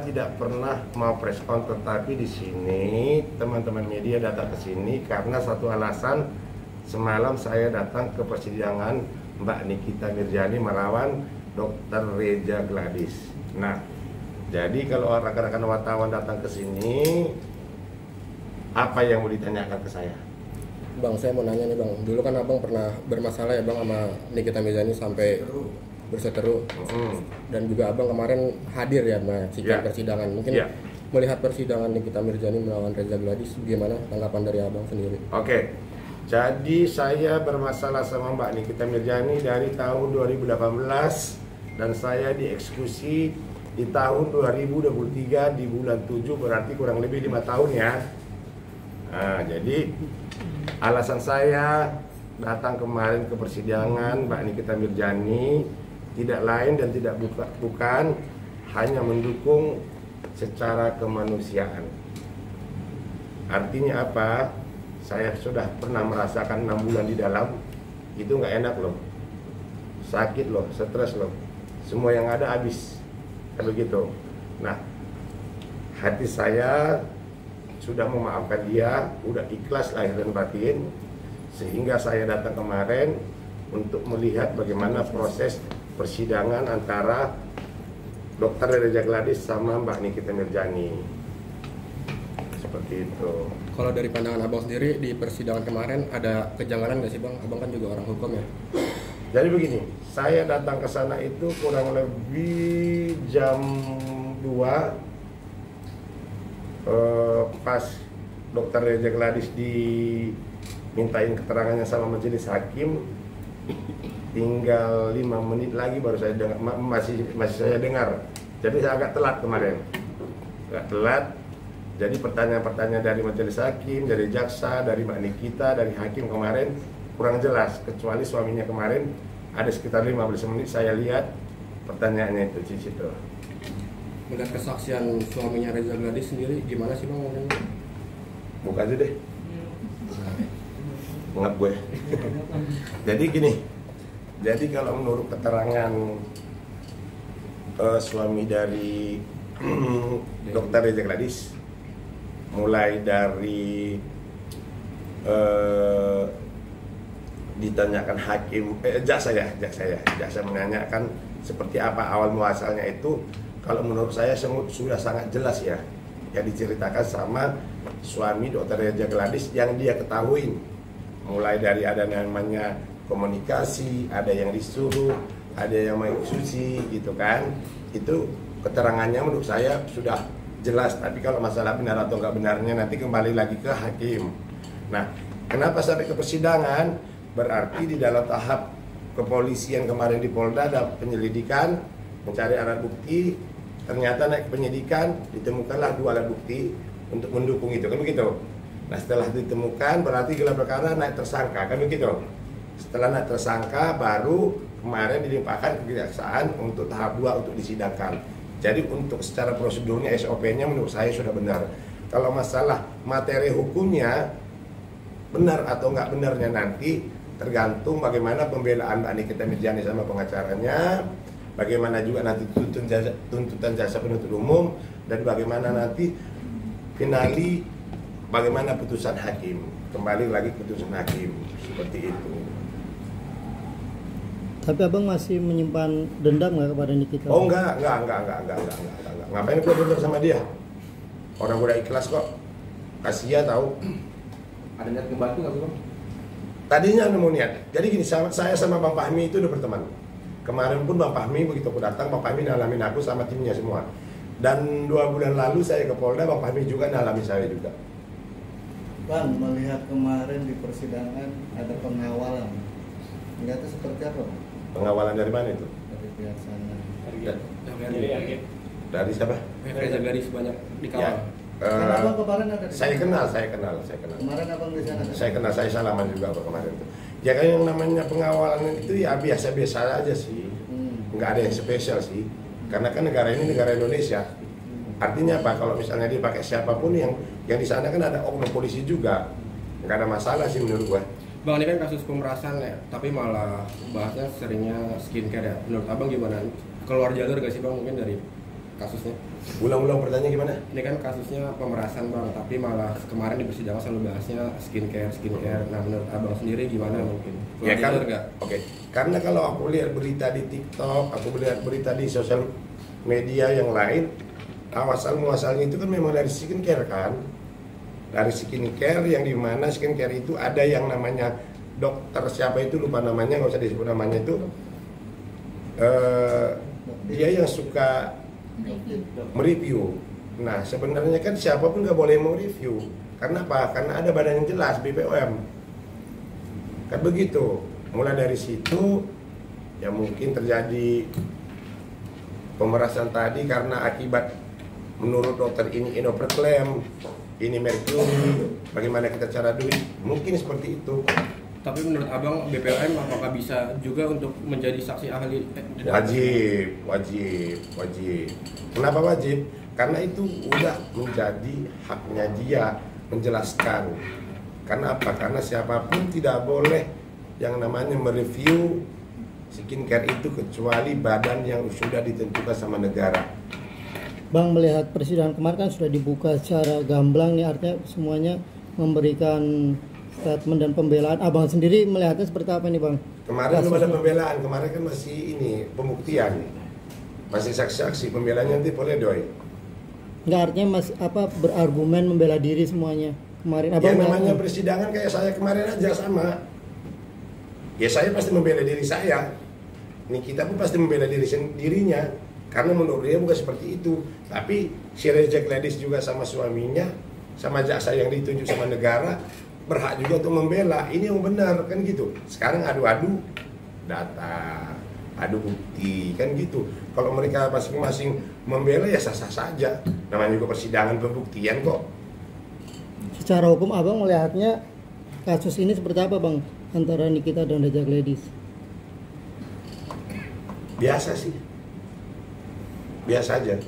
tidak pernah mau press con, tetapi di sini teman-teman media datang ke sini karena satu alasan. Semalam saya datang ke persidangan Mbak Nikita Mirjani melawan Dr. Reza Gladys. Nah, jadi kalau rekan-rekan wartawan datang ke sini, apa yang mau ditanyakan ke saya? Bang, saya mau nanya nih Bang, dulu kan Abang pernah bermasalah ya Bang sama Nikita Mirjani sampai berseteru. Dan juga Abang kemarin hadir ya menyaksikan persidangan. Mungkin melihat persidangan Nikita Mirjani melawan Reza Gladys, gimana tanggapan dari Abang sendiri? Oke. Jadi saya bermasalah sama Mbak Nikita Mirjani dari tahun 2018 dan saya dieksekusi di tahun 2023 di bulan 7, berarti kurang lebih 5 tahun ya. Nah, jadi alasan saya datang kemarin ke persidangan Mbak Nikita Mirjani tidak lain dan tidak bukan hanya mendukung secara kemanusiaan. Artinya apa? Saya sudah pernah merasakan 6 bulan di dalam, itu nggak enak loh, sakit loh, stres loh, semua yang ada habis, kayak begitu. Nah, hati saya sudah memaafkan dia, udah ikhlas lahir dan batin, sehingga saya datang kemarin untuk melihat bagaimana proses persidangan antara Dr. Reza Gladys sama Mbak Nikita Mirjani. Seperti itu. Kalau dari pandangan Abang sendiri di persidangan kemarin ada kejanggalan nggak sih Bang? Abang kan juga orang hukum ya. Jadi begini, saya datang ke sana itu kurang lebih jam 2 pas Dr. Reza Gladys dimintain keterangannya sama majelis hakim, tinggal 5 menit lagi baru saya dengar, masih saya dengar. Jadi saya agak telat kemarin, agak telat. Jadi pertanyaan-pertanyaan dari majelis hakim, dari jaksa, dari Mbak Nikita, dari hakim kemarin kurang jelas. Kecuali suaminya kemarin ada sekitar 15 menit saya lihat pertanyaannya itu di situ. Melihat kesaksian suaminya Reza Gladys sendiri gimana sih Bang? Buka aja deh. Ngap gue. Jadi gini. Jadi kalau menurut keterangan suami dari Dr. Reza Gladys, mulai dari ditanyakan hakim, jaksa menanyakan seperti apa awal muasalnya itu. Kalau menurut saya sudah sangat jelas ya, yang diceritakan sama suami Dr. Reza Gladys yang dia ketahui, mulai dari ada namanya komunikasi, ada yang disuruh, ada yang mengeksekusi gitu kan. Itu keterangannya menurut saya sudah jelas. Tapi kalau masalah benar atau enggak benarnya nanti kembali lagi ke hakim. Nah, kenapa sampai ke persidangan? Berarti di dalam tahap kepolisian kemarin di Polda ada penyelidikan, mencari alat bukti, ternyata naik ke penyidikan, ditemukanlah 2 alat bukti untuk mendukung itu, kan begitu. Nah, setelah ditemukan berarti gelar perkara naik tersangka, kan begitu. Setelah naik tersangka baru kemarin dilimpahkan ke kejaksaan untuk tahap 2 untuk disidangkan. Jadi untuk secara prosedurnya, SOP-nya menurut saya sudah benar. Kalau masalah materi hukumnya benar atau enggak benarnya nanti tergantung bagaimana pembelaan Mbak Nikita Mirjani sama pengacaranya, bagaimana juga nanti tuntutan jaksa penuntut umum, dan bagaimana nanti finali bagaimana putusan hakim. Kembali lagi putusan hakim seperti itu. Tapi Abang masih menyimpan dendam nggak kepada Nikita? Oh enggak. Ngapain gue dendam sama dia? Orang udah ikhlas kok. Kasihan tahu. Ada niat ngebantu nggak sih Bang? Tadinya ada mau niat. Jadi gini, saya sama Bang Fahmi itu udah berteman. Kemarin pun Bang Fahmi begitu aku datang, Bang Fahmi nalamin aku sama timnya semua. Dan 2 bulan lalu saya ke Polda, Bang Fahmi juga nalamin saya juga. Bang, melihat kemarin di persidangan ada pengawalan. Melihatnya seperti apa Bang? Pengawalan dari mana itu? Dari pihak sana. Dari siapa? Reza Gladys banyak dikawal. Kan Abang kemarin ada di Saya sana. kenal. Kemarin Abang di sana. Saya kenal, saya salaman juga kemarin itu. Ya kan yang namanya pengawalan itu ya biasa-biasa aja sih. Nggak ada yang spesial sih. Karena kan negara ini negara Indonesia. Artinya apa? Kalau misalnya dia pakai siapapun yang di sana kan ada oknum polisi juga. Nggak ada masalah sih menurut gua. Bang, ini kan kasus pemerasan ya, tapi malah bahasnya seringnya skincare ya. Menurut Abang gimana? Keluar jalur gak sih Bang mungkin dari kasusnya? Ulang-ulang pertanyaan gimana? Ini kan kasusnya pemerasan bang, tapi malah kemarin di persidangan selalu bahasnya skincare. Nah menurut abang sendiri gimana mungkin? Ya kan, nggak? Oke. Karena kalau aku lihat berita di TikTok, aku lihat berita di sosial media yang lain, asal muasalnya itu kan memang dari skincare kan, dari skincare yang dimana skincare itu ada yang namanya dokter siapa itu lupa namanya, nggak usah disebut namanya itu, dia yang suka mereview. Nah sebenarnya kan siapapun nggak boleh mau review. Karena apa? Karena ada badan yang jelas BPOM. Kan begitu. Mulai dari situ ya mungkin terjadi pemerasan tadi karena akibat menurut dokter ini inoperklem, ini merkuri, bagaimana kita cara duit, mungkin seperti itu. Tapi menurut abang BPOM apakah bisa juga untuk menjadi saksi ahli? Wajib. Kenapa wajib? Karena itu udah menjadi haknya dia menjelaskan. Karena apa? Karena siapapun tidak boleh yang namanya mereview skincare itu kecuali badan yang sudah ditentukan sama negara. Bang, melihat persidangan kemarin kan sudah dibuka secara gamblang nih, artinya semuanya memberikan statement dan pembelaan. Abang sendiri melihatnya seperti apa nih bang? Kemarin belum ada pembelaan, kemarin kan masih ini pembuktian, masih saksi-saksi, pembelaannya nanti pledoi. Nggak, artinya berargumen membela diri semuanya kemarin. Abang Ya namanya persidangan kayak saya kemarin aja sama. Ya saya pasti membela diri saya. Nikita pun pasti membela dirinya. Karena menurut dia bukan seperti itu. Tapi si Reject Ladies juga sama suaminya, sama jaksa yang ditunjuk sama negara, berhak juga untuk membela. Ini yang benar kan gitu. Sekarang adu-adu data, adu bukti kan gitu. Kalau mereka masing-masing membela ya sah-sah saja. Namanya juga persidangan pembuktian kok. Secara hukum abang melihatnya kasus ini seperti apa bang antara Nikita dan Reject Ladies? Biasa sih, biasa aja,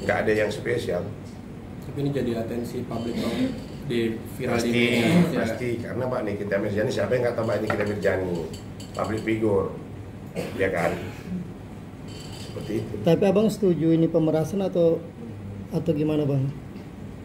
nggak ada yang spesial. Tapi ini jadi atensi publik bang, di viral Pasti, di media. pasti karena Mbak Nikita Mirzani, siapa yang nggak tahu Mbak Nikita Mirzani, public figure, ya kan? Seperti itu. Tapi abang setuju ini pemerasan atau gimana bang?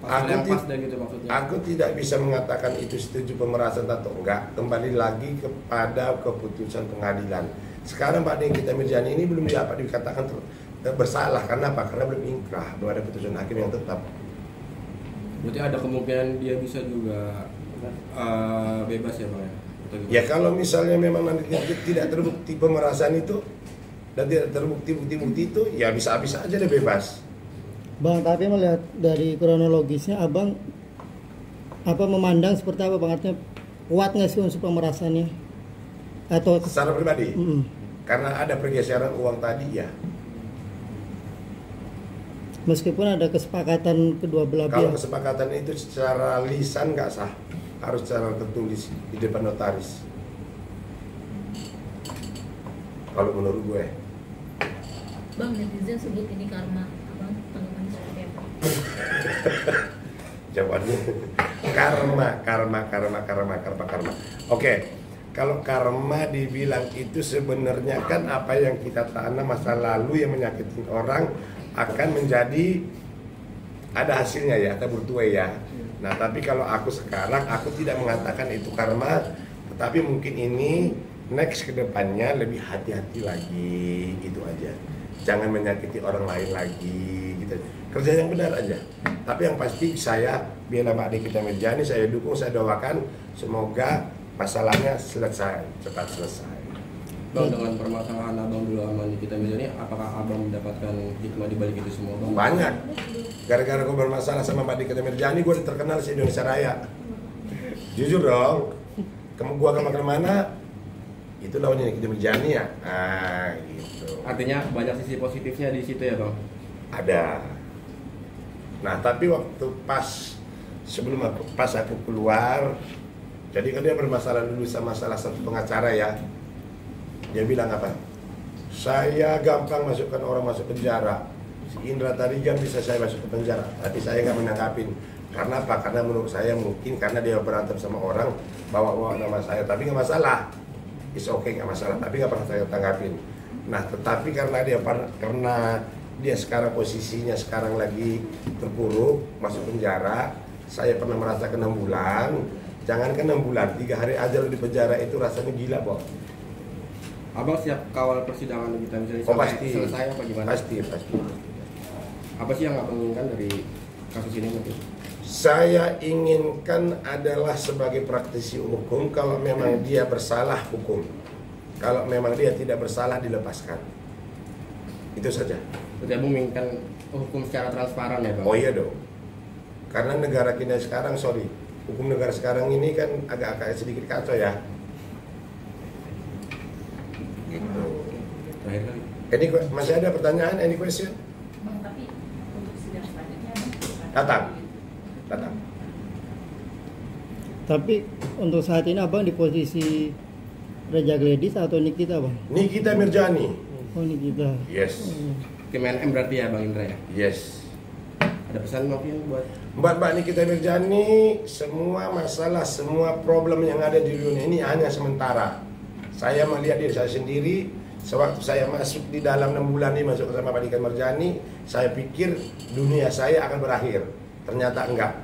Pasal yang pas dan gitu maksudnya. Aku tidak bisa mengatakan itu setuju pemerasan atau enggak. Kembali lagi kepada keputusan pengadilan. Sekarang Mbak Nikita Mirzani ini belum dapat dikatakan bersalah. Karena apa? Karena belum inkrah, belum ada putusan hakim yang tetap. Berarti ada kemungkinan dia bisa juga bebas ya bang ya? Ya kalau misalnya memang nanti tidak terbukti pemerasan itu dan tidak terbukti bukti-bukti itu, ya bisa-bisa aja dia bebas. Bang, tapi melihat dari kronologisnya abang memandang seperti apa bang? Artinya kuat nggak sih unsur pemerasannya? Atau Secara pribadi, karena ada pergeseran uang tadi ya. Meskipun ada kesepakatan kedua belah Kalau pihak. kesepakatan itu secara lisan nggak sah, harus secara tertulis di depan notaris. Kalau menurut gue. Bang, netizen sebut ini karma. Abang tanggapannya seperti apa? Jawabannya karma. Oke, kalau karma dibilang itu sebenarnya kan apa yang kita tanam masa lalu yang menyakiti orang akan menjadi ada hasilnya ya, ada bertuai ya. Nah tapi kalau aku sekarang aku tidak mengatakan itu karma, tetapi mungkin ini next kedepannya lebih hati-hati lagi, gitu aja. Jangan menyakiti orang lain lagi, gitu. Kerja yang benar aja. Tapi yang pasti saya bela Mbak Nikita Mirzani, saya dukung, saya doakan semoga masalahnya selesai, cepat selesai. Bang, dengan permasalahan abang dulu sama Nikita Mirzani, apakah abang mendapatkan hikmah di balik itu semua bang? Banyak. Gara-gara gue bermasalah sama Mbak Nikita Mirzani, gue terkenal di Indonesia Raya. Jujur dong, gue kemana-mana, itu lawannya Nikita Mirzani ya. Ah, gitu. Artinya banyak sisi positifnya di situ ya bang? Ada. Nah tapi waktu pas aku keluar, jadi kan dia bermasalah dulu sama salah satu pengacara ya. Dia bilang apa? Saya gampang masukkan orang masuk penjara. Si Indra Tarigan bisa saya masuk ke penjara, tapi saya nggak menanggapin. Karena apa? Karena menurut saya mungkin karena dia berantem sama orang bawa nama saya, tapi nggak masalah. It's okay, nggak masalah, tapi nggak pernah saya tanggapin. Nah tetapi karena dia karena dia sekarang posisinya sekarang lagi terpuruk, masuk penjara. Saya pernah merasakan 6 bulan. Jangankan 6 bulan, 3 hari aja lo di penjara itu rasanya gila, Bok. Abang siap kawal persidangan kita misalnya Oh, sampai pasti. selesai apa gimana? Pasti. Apa sih yang abang inginkan dari kasus ini mungkin? Saya inginkan adalah sebagai praktisi hukum, kalau memang dia bersalah hukum, kalau memang dia tidak bersalah dilepaskan. Itu saja. Jadi abang menginginkan hukum secara transparan ya bang? Oh iya dong. Karena negara kita sekarang, hukum negara sekarang ini kan agak sedikit kacau ya. Gitu. Terakhir kali. Ini masih ada pertanyaan? Any question? Bang, tapi untuk sidang selanjutnya Datang. Tapi untuk saat ini abang di posisi Reza Gledis atau Nikita bang? Nikita Mirjani. Oh Nikita. Yes. KMNM berarti ya bang Indra ya? Yes. Ada pesan mungkin buat Mbak Nikita Mirjani, semua masalah, semua problem yang ada di dunia ini hanya sementara. Saya melihat diri saya sendiri, sewaktu saya masuk di dalam 6 bulan ini masuk bersama Mbak Nikita Mirjani, saya pikir dunia saya akan berakhir. Ternyata enggak.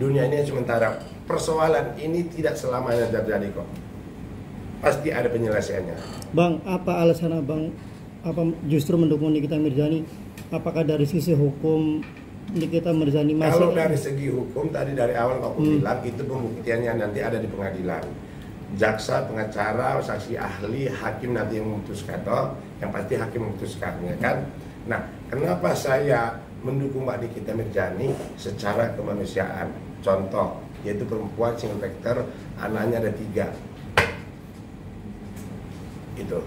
Dunia ini sementara. Persoalan ini tidak selamanya terjadi kok. Pasti ada penyelesaiannya. Bang, apa alasan abang justru mendukung Nikita Mirjani? Apakah dari sisi hukum Nikita Mirjani masih? Kalau dari segi hukum, tadi dari awal aku bilang itu pembuktiannya nanti ada di pengadilan. Jaksa, pengacara, saksi ahli, hakim nanti yang memutuskan, yang pasti hakim memutuskannya kan. Nah, kenapa saya mendukung Mbak Nikita Mirjani secara kemanusiaan? Contoh, yaitu perempuan single factor, anaknya ada 3. Itu.